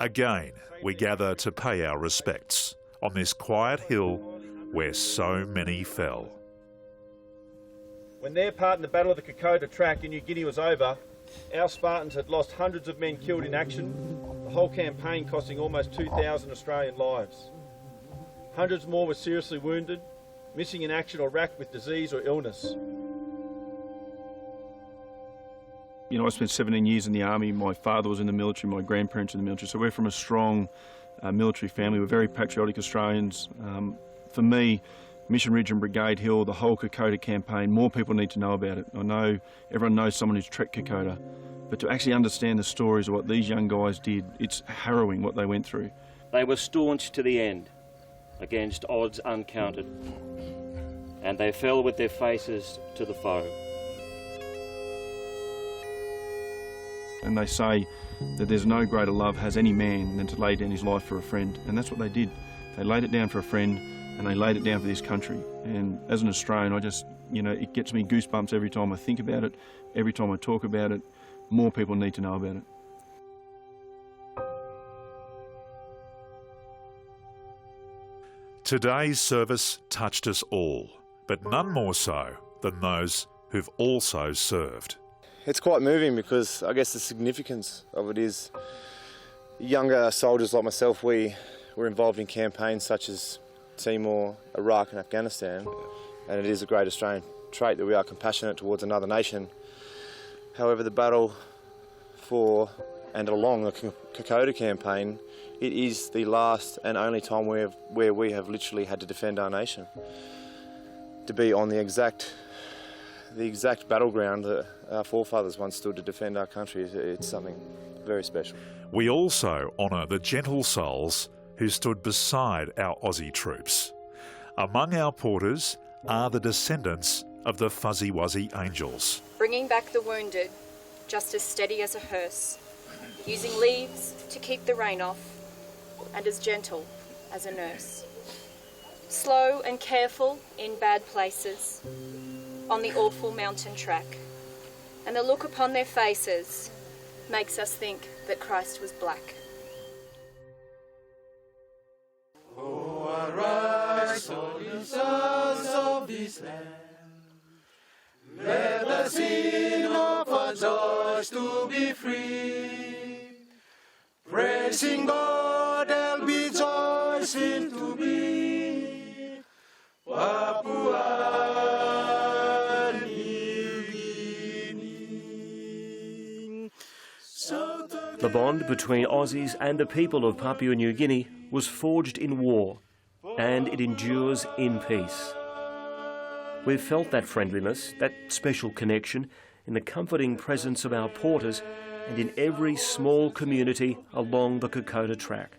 Again, we gather to pay our respects on this quiet hill where so many fell. When their part in the Battle of the Kokoda Track in New Guinea was over, our Spartans had lost hundreds of men killed in action, the whole campaign costing almost 2,000 Australian lives. Hundreds more were seriously wounded, missing in action or racked with disease or illness. You know, I spent 17 years in the army. My father was in the military, my grandparents in the military, so we're from a strong military family. We're very patriotic Australians. For me, Mission Ridge and Brigade Hill, the whole Kokoda campaign, more people need to know about it. I know everyone knows someone who's trekked Kokoda, but to actually understand the stories of what these young guys did, it's harrowing what they went through. They were staunch to the end, against odds uncounted, and they fell with their faces to the foe. And they say that there's no greater love has any man than to lay down his life for a friend, and that's what they did. They laid it down for a friend, and they laid it down for this country. And as an Australian, I just, you know, it gets me goosebumps every time I think about it, every time I talk about it. More people need to know about it. Today's service touched us all, but none more so than those who've also served. It's quite moving because I guess the significance of it is younger soldiers like myself, we were involved in campaigns such as Timor, Iraq and Afghanistan, and it is a great Australian trait that we are compassionate towards another nation. However, the battle for and along the Kokoda campaign, it is the last and only time where we have literally had to defend our nation. To be on the exact battleground that our forefathers once stood to defend our country, it's something very special. We also honour the gentle souls who stood beside our Aussie troops. Among our porters are the descendants of the Fuzzy Wuzzy Angels. Bringing back the wounded, just as steady as a hearse, using leaves to keep the rain off, and as gentle as a nurse. Slow and careful in bad places, on the awful mountain track, and the look upon their faces makes us think that Christ was black. Oh, arise, all you sons of this land. Let us sing of our joys to be free. Praising God and rejoicing to be Papua New Guinea. The bond between Aussies and the people of Papua New Guinea was forged in war, and it endures in peace. We've felt that friendliness, that special connection, in the comforting presence of our porters and in every small community along the Kokoda Track.